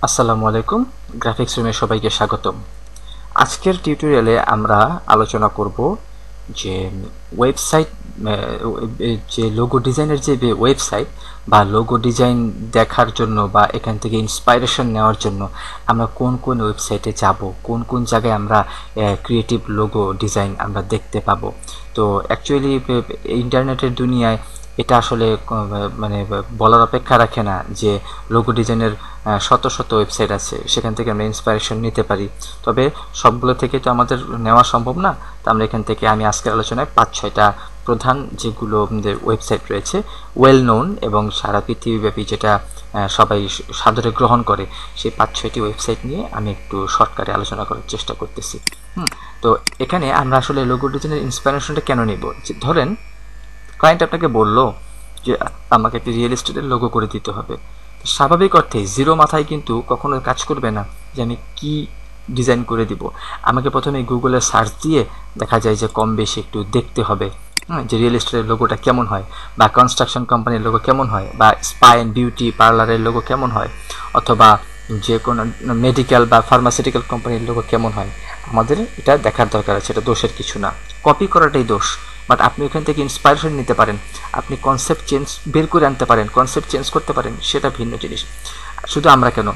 আসসালামু আলাইকুম, গ্রাফিক্স রুমে সবাইকে স্বাগতম। আজকের টিউটোরিয়ালে আমরা আলোচনা করব যে ওয়েবসাইট যে লোগো ডিজাইনের যে ওয়েবসাইট বা লোগো ডিজাইন দেখার জন্য বা এখান থেকে ইন্সপাইরেশন নেওয়ার জন্য আমরা কোন কোন ওয়েবসাইটে যাব, কোন কোন জায়গায় আমরা ক্রিয়েটিভ লোগো ডিজাইন আমরা দেখতে পাবো। তো অ্যাকচুয়ালি ইন্টারনেটের দুনিয়ায় এটা আসলে মানে বলার অপেক্ষা রাখে না যে লোগো ডিজাইনের শত শত ওয়েবসাইট আছে, সেখান থেকে আমরা ইন্সপাইরেশন নিতে পারি। তবে সবগুলো থেকে তো আমাদের নেওয়া সম্ভব না। তো আমরা এখান থেকে আমি আজকের আলোচনায় 5-6টা প্রধান যেগুলো আমাদের ওয়েবসাইট রয়েছে ওয়েল নোন এবং সারা পৃথিবীব্যাপী যেটা সবাই সাদরে গ্রহণ করে, সেই 5-6টি ওয়েবসাইট নিয়ে আমি একটু শর্টকাটে আলোচনা করার চেষ্টা করতেছি। তো এখানে আমরা আসলে লোগো ডিজাইনের ইন্সপাইরেশনটা কেন নিব? ধরেন ক্লায়েন্ট আপনাকে বললো যে আমাকে একটি রিয়েল এস্টেটের লোগো করে দিতে হবে। স্বাভাবিক অর্থে জিরো মাথায় কিন্তু কখনো কাজ করবে না যে আমি কি ডিজাইন করে দিব। আমাকে প্রথমে গুগলে সার্চ দিয়ে দেখা যায় যে কম বেশি একটু দেখতে হবে যে রিয়েল এস্টেটের লোগোটা কেমন হয়, বা কনস্ট্রাকশন কোম্পানির লোগো কেমন হয়, বা স্পা অ্যান্ড বিউটি পার্লারের লোগো কেমন হয়, অথবা যে কোনো মেডিকেল বা ফার্মাসিউটিক্যাল কোম্পানির লোগো কেমন হয়। আমাদের এটা দেখার দরকার আছে, এটা দোষের কিছু না, কপি করাটাই দোষ। বাট আপনি এখান থেকে ইন্সপাইরেশন নিতে পারেন, আপনি কনসেপ্ট চেঞ্জ বের করে আনতে পারেন, কনসেপ্ট চেঞ্জ করতে পারেন, সেটা ভিন্ন জিনিস। শুধু আমরা কেন,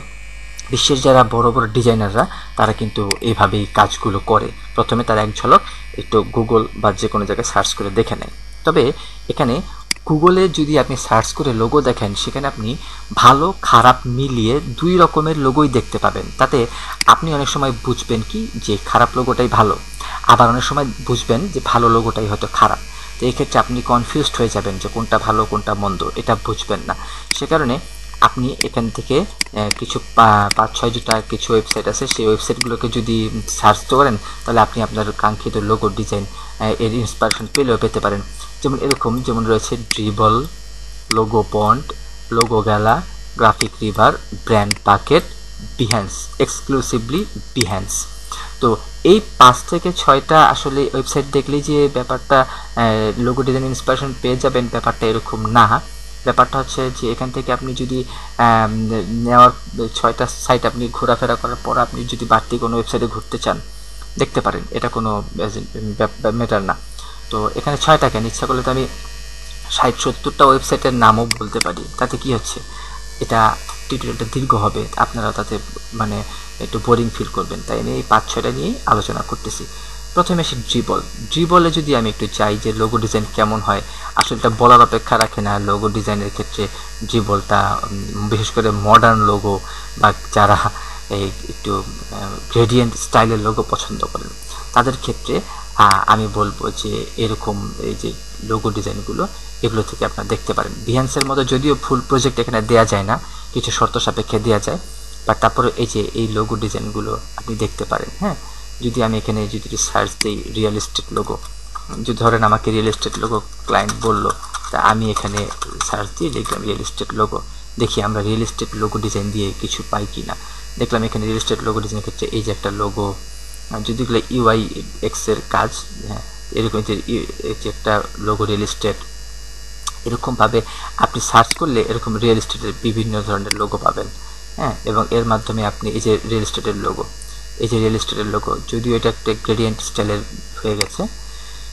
বিশ্বের যারা বড় বড় ডিজাইনাররা তারা কিন্তু এইভাবেই কাজগুলো করে। প্রথমে তারা এক ঝলক একটু গুগল বা যে কোনো জায়গায় সার্চ করে দেখে নেয়। তবে এখানে গুগলে যদি আপনি সার্চ করে লোগো দেখেন, সেখানে আপনি ভালো খারাপ মিলিয়ে দুই রকমের লোগোই দেখতে পাবেন। তাতে আপনি অনেক সময় বুঝবেন কি যে খারাপ লোগোটাই ভালো, আবার অনেক সময় বুঝবেন যে ভালো লোগোটাই হয়তো খারাপ। তো এই ক্ষেত্রে আপনি কনফিউজড হয়ে যাবেন যে কোনটা ভালো কোনটা মন্দ, এটা বুঝবেন না। সে কারণে আপনি এখান থেকে কিছু 5-6টা কিছু ওয়েবসাইট আছে, সেই ওয়েবসাইটগুলোকে যদি সার্চ করেন তাহলে আপনি আপনার কাঙ্ক্ষিত লোগো ডিজাইন এর ইন্সপাইরেশন পেতে পারেন। যেমন এরকম যেমন রয়েছে ড্রিবল, লোগো পন্ট, লোগো গ্যালা, graphic river, brand bucket, Behance, exclusively Behance. তো এই 5-6টা আসলে ওয়েবসাইট দেখলেই যে ব্যাপারটা লোগো ডিজাইন ইন্সপাইরেশন পেয়ে যাবেন, ব্যাপারটা এরকম না। ব্যাপারটা হচ্ছে যে এখান থেকে আপনি যদি নেওয়ার 6টা সাইট আপনি ঘোরাফেরা করার পর আপনি যদি বাড়তি কোনো ওয়েবসাইটে ঘুরতে চান, দেখতে পারেন, এটা কোনো ম্যাটার না। তো এখানে 6টা কেন, ইচ্ছা করলে তো আমি 60-70টা ওয়েবসাইটের নামও বলতে পারি, তাতে কি হচ্ছে, এটা টিউটোরিয়ালটা দীর্ঘ হবে, আপনারা তাতে মানে একটু বোরিং ফিল করবেন। তাই আমি এই 5-6টা নিয়েই আলোচনা করতেছি। প্রথমে আসি ড্রিবলে যদি আমি একটু চাই যে লোগো ডিজাইন কেমন হয়, আসলে এটা বলার অপেক্ষা রাখে না। লোগো ডিজাইনের ক্ষেত্রে ড্রিবলটা বিশেষ করে মডার্ন লোগো বা যারা এই একটু গ্রেডিয়েন্ট স্টাইলের লোগো পছন্দ করেন তাদের ক্ষেত্রে আমি বলবো যে এরকম এই যে লোগো ডিজাইনগুলো, এগুলো থেকে আপনারা দেখতে পারেন। বিহ্যান্সের মতো যদিও ফুল প্রজেক্ট এখানে দেওয়া যায় না, কিছু শর্ত সাপেক্ষে দেওয়া যায়, বাট তারপরে এই যে এই লোগো ডিজাইনগুলো আপনি দেখতে পারেন। হ্যাঁ, যদি আমি এখানে যদি সার্চ দিই রিয়েল এস্টেট লোগো, যদি ধরেন আমাকে রিয়েল এস্টেট লোগো ক্লায়েন্ট বললো, তা আমি এখানে সার্চ দিয়ে দেখলাম রিয়েল এস্টেট লোগো, দেখি আমরা রিয়েল এস্টেট লোগো ডিজাইন দিয়ে কিছু পাই কি না। দেখলাম এখানে রিয়েল এস্টেট লোগো ডিজাইনের ক্ষেত্রে এই যে একটা লোগো, যদি এগুলো UIX এর কাজ, হ্যাঁ এরকম যে একটা লোগো রিয়েল এস্টেট, এরকমভাবে আপনি সার্চ করলে এরকম রিয়েল এস্টেটের বিভিন্ন ধরনের লোগো পাবেন। হ্যাঁ, এবং এর মাধ্যমে আপনি এই যে রিয়েল এস্টেটের লোগো, এই যে রিয়েল এস্টেটের লোগো, যদিও এটা একটা গ্রেডিয়েন্ট স্টাইলের হয়ে গেছে,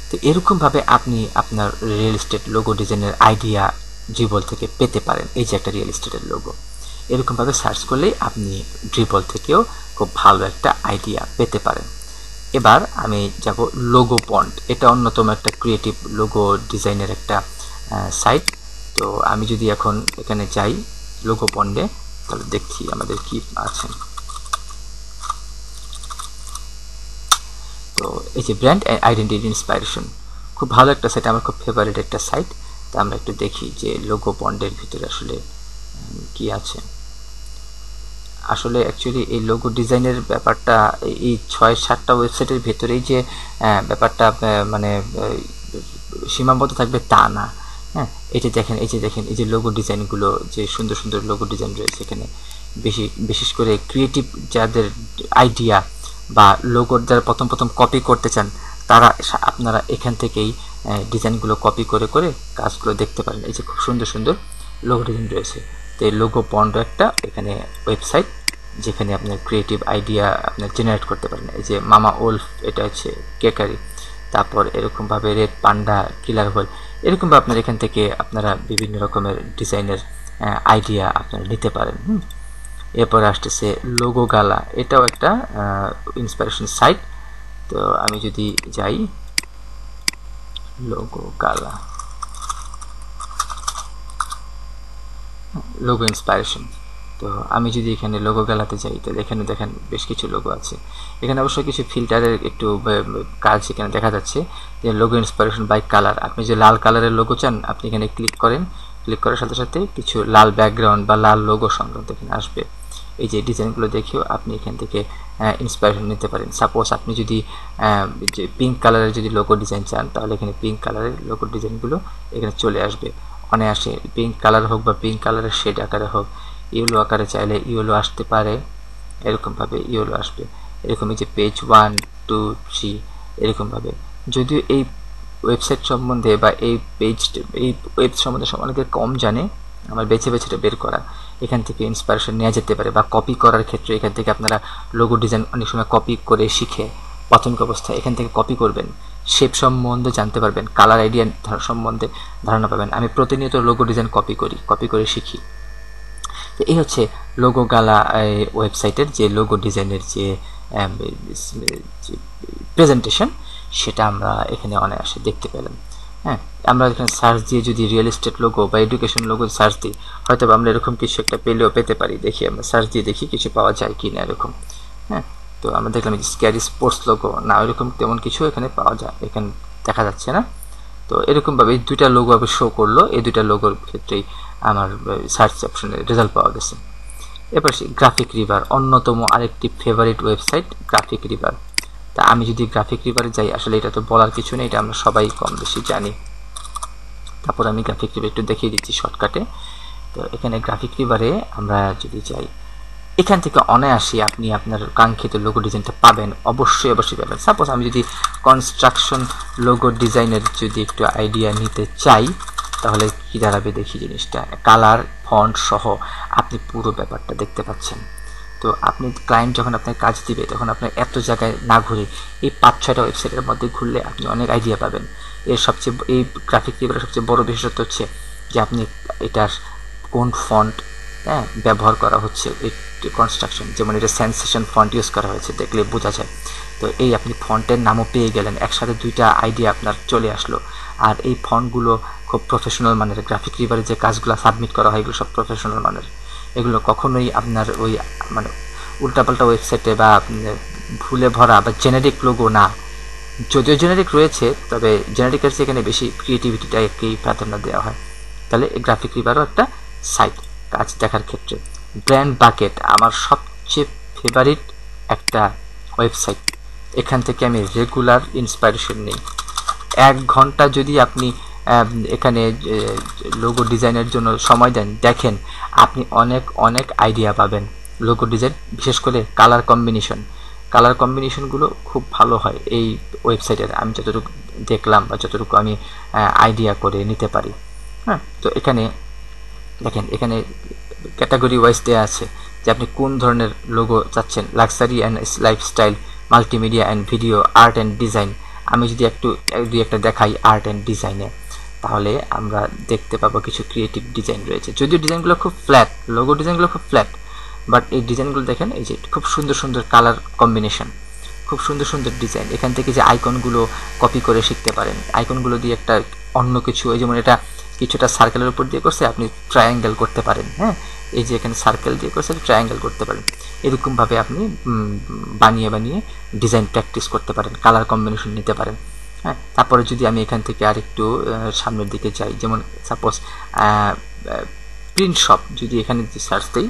তো এরকমভাবে আপনি আপনার রিয়েল এস্টেট লোগো ডিজাইনের আইডিয়া ড্রিবল থেকে পেতে পারেন। এই যে একটা রিয়েল এস্টেটের লোগো, এরকমভাবে সার্চ করলেই আপনি ড্রিবল থেকেও খুব ভালো একটা আইডিয়া পেতে পারেন। এবার আমি যাব লোগো পন্ট, এটা অন্যতম একটা ক্রিয়েটিভ লোগো ডিজাইনের একটা সাইট। তো আমি যদি এখন এখানে যাই লোগো পন্ডে, তাহলে দেখি আমাদের কি আছে। তো এই যে ব্র্যান্ড আইডেন্টিটি ইন্সপাইরেশন, খুব ভালো একটা সাইট, আমার খুব ফেভারিট একটা সাইট। তো আমরা একটু দেখি যে লোগো পন্ডের ভিতরে আসলে কি আছে। আসলে অ্যাকচুয়ালি এই লোগো ডিজাইনের ব্যাপারটা এই 6-7টা ওয়েবসাইটের ভেতরেই যে ব্যাপারটা মানে সীমাবদ্ধ থাকবে তা না। হ্যাঁ, এই যে দেখেন এই যে লোগো ডিজাইনগুলো, যে সুন্দর সুন্দর লোগো ডিজাইন রয়েছে এখানে, বিশেষ করে ক্রিয়েটিভ যাদের আইডিয়া বা লোগোর যারা প্রথম কপি করতে চান, তারা আপনারা এখান থেকেই ডিজাইনগুলো কপি করে করে কাজগুলো দেখতে পারেন। এই যে খুব সুন্দর সুন্দর লোগো ডিজাইন রয়েছে। তো এই লোগো পন্ড একটা এখানে ওয়েবসাইট, যেখানে আপনার ক্রিয়েটিভ আইডিয়া আপনার জেনারেট করতে পারেন। এই যে মামা ওলফ, এটা হচ্ছে কেকারি, তারপর এরকমভাবে রেড পান্ডা, কিলার হোল, এরকমভাবে আপনার এখান থেকে আপনারা বিভিন্ন রকমের ডিজাইনের আইডিয়া আপনারা নিতে পারেন। এরপরে আসতেছে লোগো গালা, এটাও একটা ইন্সপিরেশন সাইট। তো আমি যদি যাই লোগো গালা, লোগো ইন্সপিরেশন, তো আমি যদি এখানে লোগো গালাতে যাই, তাহলে এখানে দেখেন বেশ কিছু লোগো আছে। এখানে অবশ্যই কিছু ফিল্টারের একটু কাজ এখানে দেখা যাচ্ছে, যে লোগো ইন্সপিরেশন বাই কালার। আপনি যে লাল কালারের লোগো চান, আপনি এখানে ক্লিক করেন, ক্লিক করার সাথে সাথে কিছু লাল ব্যাকগ্রাউন্ড বা লাল লোগো সংক্রান্ত এখানে আসবে। এই যে ডিজাইনগুলো দেখেও আপনি এখান থেকে ইন্সপিরেশন নিতে পারেন। সাপোজ আপনি যদি যে পিঙ্ক কালারের যদি লোগো ডিজাইন চান, তাহলে এখানে পিঙ্ক কালারের লোগো ডিজাইনগুলো এখানে চলে আসবে অনায়াসে। পিঙ্ক কালার হোক বা পিঙ্ক কালারের শেড আকারে হোক, ইয়েলো আকারে চাইলে ইয়েলো আসতে পারে, এরকমভাবে ইয়েলো আসবে। এরকম এই যে পেজ 1, 2, 3 এরকমভাবে। যদিও এই ওয়েবসাইট সম্বন্ধে বা এই ওয়েব সম্বন্ধে অনেকে কম জানে, আমার বেছে বেছে এটা বের করা, এখান থেকে ইন্সপিরেশন নেওয়া যেতে পারে। বা কপি করার ক্ষেত্রে এখান থেকে আপনারা লোগো ডিজাইন অনেক সময় কপি করে শিখে প্রাথমিক অবস্থায় এখান থেকে কপি করবেন, শেপ সম্বন্ধে জানতে পারবেন, কালার আইডিয়া সম্বন্ধে ধারণা পাবেন। আমি প্রতিনিয়ত লোগো ডিজাইন কপি করে শিখি। তো এই হচ্ছে লোগো গালা ওয়েবসাইটের যে লোগো ডিজাইনের যে প্রেজেন্টেশন, সেটা আমরা এখানে অনায়াসে দেখতে পেলাম। হ্যাঁ, আমরা এখানে সার্চ দিয়ে যদি রিয়েল এস্টেট লোগো বা এডুকেশন লোগো সার্চ দিই, হয়তো আমরা এরকম কিছু একটা পেতে পারি। দেখি আমরা সার্চ দিয়ে দেখি কিছু পাওয়া যায় কি না এরকম। হ্যাঁ, তো আমরা দেখলাম যে স্ক্যারি স্পোর্টস লোগো, না এরকম তেমন কিছু এখানে পাওয়া যায়, এখানে দেখা যাচ্ছে না। তো এরকমভাবে এই দুইটা লোগো আবার শো করলো, এই দুইটা লোগোর ক্ষেত্রেই আমার সার্চ অপশনে রেজাল্ট পাওয়া গেছে। এবার গ্রাফিক রিভার, অন্যতম আরেকটি ফেভারিট ওয়েবসাইট গ্রাফিক রিভার। তা আমি যদি গ্রাফিক রিভারে যাই, আসলে এটা তো বলার কিছু নেই, এটা আমরা সবাই কম বেশি জানি। তারপর আমি গ্রাফিক রিভার একটু দেখিয়ে দিচ্ছি শর্টকাটে। তো এখানে গ্রাফিক রিভারে আমরা যদি যাই, এখান থেকে অনায়াসে আপনি আপনার কাঙ্ক্ষিত লোগো ডিজাইনটা পাবেন, অবশ্যই পাবেন। সাপোজ আমি যদি কনস্ট্রাকশন লোগো ডিজাইনের যদি একটু আইডিয়া নিতে চাই, তাহলে কি দাঁড়াবে দেখি জিনিসটা। কালার ফন্ট সহ আপনি পুরো ব্যাপারটা দেখতে পাচ্ছেন। তো আপনি ক্লায়েন্ট যখন আপনার কাজ দিবে, তখন আপনার এত জায়গায় না ঘুরে এই 5-6টা ওয়েবসাইটের মধ্যে ঘুরলে আপনি অনেক আইডিয়া পাবেন। এই গ্রাফিক রিভারের সবচেয়ে বড় বিশেষত্ব হচ্ছে যে আপনি এটার কোন ফন্ট ব্যবহার করা হচ্ছে, এই কনস্ট্রাকশন, যেমন এটা সেন্সেশন ফন্ট ইউজ করা হয়েছে, দেখলে বোঝা যায়। তো এই আপনি ফন্টের নামও পেয়ে গেলেন, একসাথে দুইটা আইডিয়া আপনার চলে আসলো। আর এই ফন্টগুলো খুব প্রফেশনাল মানের। গ্রাফিক রিভারে যে কাজগুলো সাবমিট করা হয়, এগুলো সব প্রফেশনাল মানের। এগুলো কখনোই আপনার ওই মানে উল্টাপাল্টা ওয়েবসাইটে বা ভুলে ভরা বা জেনেরিক লোগো না। যদিও জেনেরিক রয়েছে, তবে জেনেরিকের সেখানে বেশি ক্রিয়েটিভিটিটাকেই প্রাধান্য দেওয়া হয়। তাহলে এই গ্রাফিক রিভারও একটা সাইট কাজ দেখার ক্ষেত্রে। ব্র্যান্ড বাকেট আমার সবচেয়ে ফেভারিট একটা ওয়েবসাইট। এখান থেকে আমি রেগুলার ইন্সপিরেশন নিই। 1 ঘন্টা যদি আপনি এখানে লোগো ডিজাইনের জন্য সময় দেন, দেখেন আপনি অনেক আইডিয়া পাবেন লোগো ডিজাইন। বিশেষ করে কালার কম্বিনেশনগুলো খুব ভালো হয় এই ওয়েবসাইটের, আমি যতটুকু দেখলাম বা যতটুকু আমি আইডিয়া করে নিতে পারি। হ্যাঁ, তো এখানে দেখেন, এখানে ক্যাটাগরি ওয়াইজ দেওয়া আছে যে আপনি কোন ধরনের লোগো চাচ্ছেন। Luxury and lifestyle, multimedia and video, art and design. আমি যদি দুই একটা দেখাই আর্ট অ্যান্ড ডিজাইনে, তাহলে আমরা দেখতে পাবো কিছু ক্রিয়েটিভ ডিজাইন রয়েছে। যদিও ডিজাইনগুলো খুব ফ্ল্যাট, লোগো ডিজাইনগুলো খুব ফ্ল্যাট, বাট এই ডিজাইনগুলো দেখেন, এই যে খুব সুন্দর কালার কম্বিনেশন, খুব সুন্দর ডিজাইন। এখান থেকে যে আইকনগুলো কপি করে শিখতে পারেন, আইকনগুলো দিয়ে একটা অন্য কিছু, এই যেমন এটা কিছুটা সার্কেলের উপর দিয়ে করছে, আপনি ট্রায়াঙ্গেল করতে পারেন। হ্যাঁ, এই যে এখানে সার্কেল দিয়ে করছে, ট্রায়াঙ্গেল করতে পারেন। এরকমভাবে আপনি বানিয়ে ডিজাইন প্র্যাকটিস করতে পারেন, কালার কম্বিনেশন নিতে পারেন। হ্যাঁ, তারপরে যদি আমি এখান থেকে আরেকটু সামনের দিকে যাই, যেমন সাপোজ প্রিন্ট শপ, যদি এখানে সার্চ দিই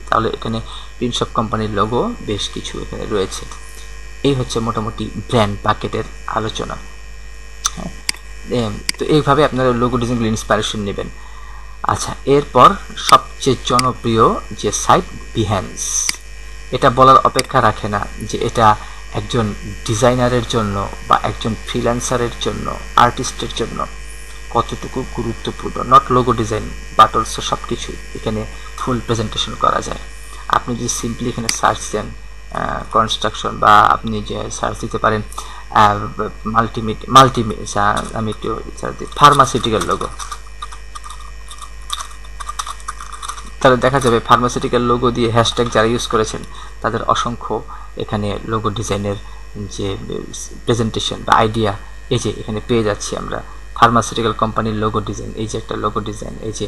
তাহলে এখানে প্রিন্ট শপ কোম্পানির লোগো বেশ কিছু এখানে রয়েছে। এই হচ্ছে মোটামুটি ব্র্যান্ড বাকেটের আলোচনা। হ্যাঁ, তো এইভাবে আপনারা লোগো ডিজাইনগুলো ইন্সপিরেশন নেবেন। আচ্ছা, এরপর সবচেয়ে জনপ্রিয় যে সাইট বিহ্যান্স, এটা বলার অপেক্ষা রাখে না যে এটা একজন ডিজাইনারের জন্য বা একজন ফ্রিল্যান্সারের জন্য, আর্টিস্টের জন্য কতটুকু গুরুত্বপূর্ণ। Not logo design but also সব কিছু এখানে ফুল প্রেজেন্টেশন করা যায়। আপনি যদি সিম্পলি এখানে সার্চ দেন কনস্ট্রাকশন, বা আপনি যে সার্চ দিতে পারেন আমি একটু ফার্মাসিউটিক্যাল লোগো, তাহলে দেখা যাবে ফার্মাসিউটিক্যাল লোগো দিয়ে হ্যাশট্যাগ যারা ইউজ করেছেন তাদের অসংখ্য এখানে লোগো ডিজাইনের যে প্রেজেন্টেশন বা আইডিয়া এই যে এখানে পেয়ে যাচ্ছি আমরা। ফার্মাসিউটিক্যাল কোম্পানির লোগো ডিজাইন, এই যে একটা লোগো ডিজাইন, এই যে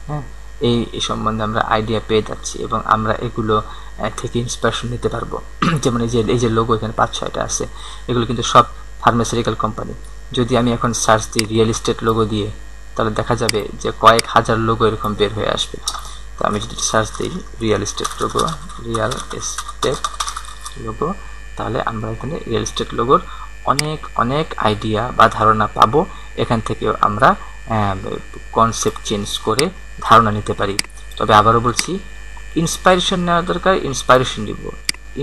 হ্যাঁ, এই সম্বন্ধে আমরা আইডিয়া পেয়ে যাচ্ছি এবং আমরা এগুলো থেকে ইন্সপিরেশন নিতে পারবো। যেমন এই যে লোগো এখানে 5-6টা আছে, এগুলো কিন্তু সব ফার্মাসিউটিক্যাল কোম্পানি। যদি আমি এখন সার্চ দিই রিয়েল এস্টেট লোগো দিয়ে, তাহলে দেখা যাবে যে কয়েক হাজার লোগো এরকম বের হয়ে আসবে। তো আমি যদি সার্চ দিই রিয়েল এস্টেট লোগো, তাহলে আমরা এখানে রিয়েল এস্টেট লোগোর অনেক আইডিয়া বা ধারণা পাবো। এখান থেকেও আমরা কনসেপ্ট চেঞ্জ করে ধারণা নিতে পারি। তবে আবারও বলছি, ইন্সপাইরেশন নেওয়া দরকার, ইন্সপাইরেশন নিব।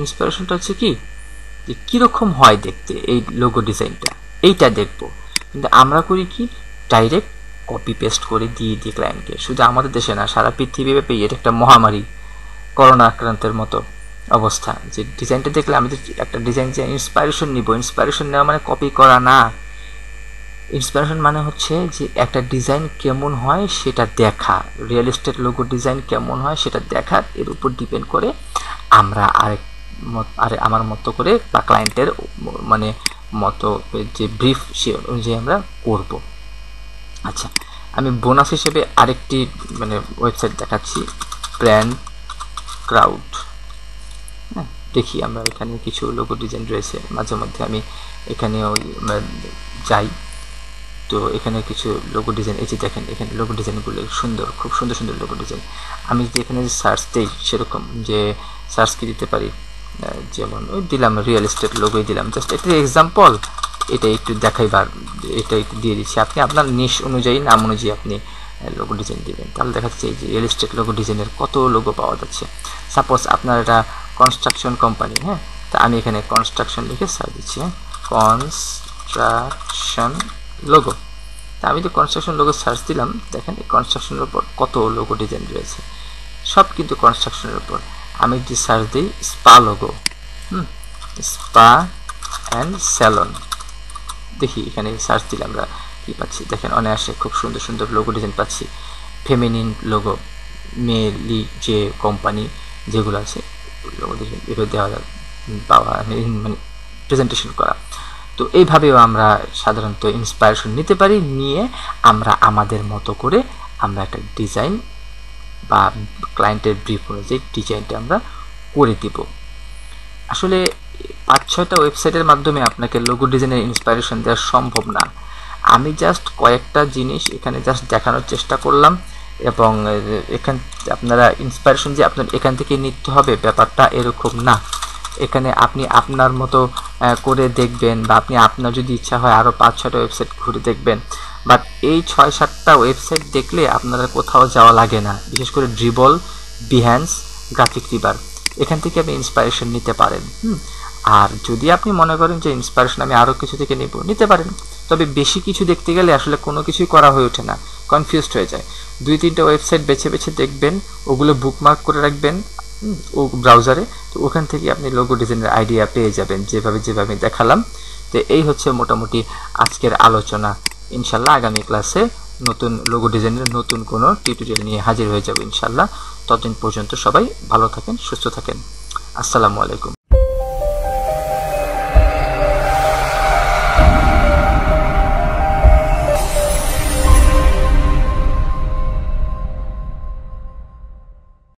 ইন্সপাইরেশনটা হচ্ছে কি, যে কীরকম হয় দেখতে এই লোগো ডিজাইনটা, এইটা দেখব। কিন্তু আমরা করি কি, ডাইরেক্ট কপি পেস্ট করে দিয়ে দিই ক্লায়েন্টকে। শুধু আমাদের দেশে না, সারা পৃথিবীব্যাপী এটা একটা মহামারী, করোনা আক্রান্তের মতো অবস্থা। যে ডিজাইনটা দেখলে আমি একটা ডিজাইন যে ইন্সপাইরেশন নিব, ইন্সপাইরেশন নেওয়া মানে কপি করা না। ইন্সপিরেশন মানে হচ্ছে যে একটা ডিজাইন কেমন হয় সেটা দেখা, রিয়েল এস্টেট লোগো ডিজাইন কেমন হয় সেটা দেখা। এর উপর ডিপেন্ড করে আমরা আমার মতো করে বা ক্লায়েন্টের মানে মতো যে ব্রিফ সে অনুযায়ী আমরা করব। আচ্ছা, আমি বোনাস হিসেবে আরেকটি মানে ওয়েবসাইট দেখাচ্ছি, ব্র্যান্ড ক্রাউড। হ্যাঁ, দেখি আমরা এখানে কিছু লোগো ডিজাইন রয়েছে, মাঝে মধ্যে আমি এখানেও যাই। তো এখানে কিছু লোগো ডিজাইন, এই যে দেখেন এখানে লোগো ডিজাইনগুলো সুন্দর, খুব সুন্দর সুন্দর লোগো ডিজাইন। আমি যদি এখানে সার্চ দিই, সেরকম যে সার্চ কি দিতে পারি, যেমন ওই দিলাম রিয়েল এস্টেট লোগোই দিলাম, জাস্ট একটা এক্সাম্পল, এটা একটু দেখাইবার, এটা একটু দিয়ে দিচ্ছি। আপনি আপনার নিশ অনুযায়ী, নাম অনুযায়ী আপনি লোগো ডিজাইন দিবেন। তাহলে দেখা যাচ্ছে এই যে রিয়েল এস্টেট লোগো ডিজাইনের কত লোগো পাওয়া যাচ্ছে। সাপোজ আপনার এটা কনস্ট্রাকশন কোম্পানি, হ্যাঁ, তা আমি এখানে কনস্ট্রাকশন লিখে সার্চ দিচ্ছি, হ্যাঁ, কনস্ট্রাকশন লোগো। তা আমি যে কনস্ট্রাকশন লোগো সার্চ দিলাম, দেখেন এই কনস্ট্রাকশনের উপর কত লোগো ডিজাইন রয়েছে, সব কিন্তু কনস্ট্রাকশনের উপর। আমি যদি সার্চ দিই spa logo, spa and salon, দেখি এখানে সার্চ দিলে আমরা কি পাচ্ছি, দেখেন অনায়াসে খুব সুন্দর সুন্দর লোগো ডিজাইন পাচ্ছি। ফেমিনিন লোগো, মেলি যে কোম্পানি যেগুলো আছে লোগো ডিজাইন এভাবে দেওয়া পাওয়া, মানে প্রেজেন্টেশন করা। তো এইভাবেও আমরা সাধারণত ইন্সপায়ারেশন নিতে পারি, নিয়ে আমরা আমাদের মতো করে আমরা একটা ডিজাইন বা ক্লায়েন্টের ব্রিফ অনুযায়ী ডিজাইনটা আমরা করে দিব। আসলে 5-6টা ওয়েবসাইটের মাধ্যমে আপনাকে লোগো ডিজাইনের ইন্সপায়ারেশন দেওয়া সম্ভব না। আমি জাস্ট কয়েকটা জিনিস এখানে জাস্ট দেখানোর চেষ্টা করলাম, এবং এখান আপনারা ইন্সপায়ারেশন যে আপনার এখান থেকে নিতে হবে ব্যাপারটা এরকম না। এখানে আপনি আপনার মতো করে দেখবেন, বা আপনি আপনার যদি ইচ্ছা হয় আরও 5-6টা ওয়েবসাইট ঘুরে দেখবেন। বাট এই 6-7টা ওয়েবসাইট দেখলে আপনারা কোথাও যাওয়া লাগে না, বিশেষ করে ড্রিবল, বিহ্যান্স, গ্রাফিক রিভার, এখান থেকে আপনি ইন্সপায়ারেশন নিতে পারেন। আর যদি আপনি মনে করেন যে ইন্সপায়ারেশন আমি আরও কিছু থেকে নিতে পারেন, তবে বেশি কিছু দেখতে গেলে আসলে কোনো কিছুই করা হয়ে ওঠে না, কনফিউজড হয়ে যায়। 2-3টা ওয়েবসাইট বেছে বেছে দেখবেন, ওগুলো বুকমার্ক করে রাখবেন ও ব্রাউজারে। তো ওখান থেকে আপনি লোগো ডিজাইনের আইডিয়া পেয়ে যাবেন, যেভাবে আমি দেখালাম। তো এই হচ্ছে মোটামুটি আজকের আলোচনা। ইনশাল্লাহ আগামী ক্লাসে নতুন লোগো ডিজাইনের নতুন কোনো টিউটোরিয়াল নিয়ে হাজির হয়ে যাবে ইনশাল্লাহ। ততদিন পর্যন্ত সবাই ভালো থাকেন, সুস্থ থাকেন। আসসালামু আলাইকুম।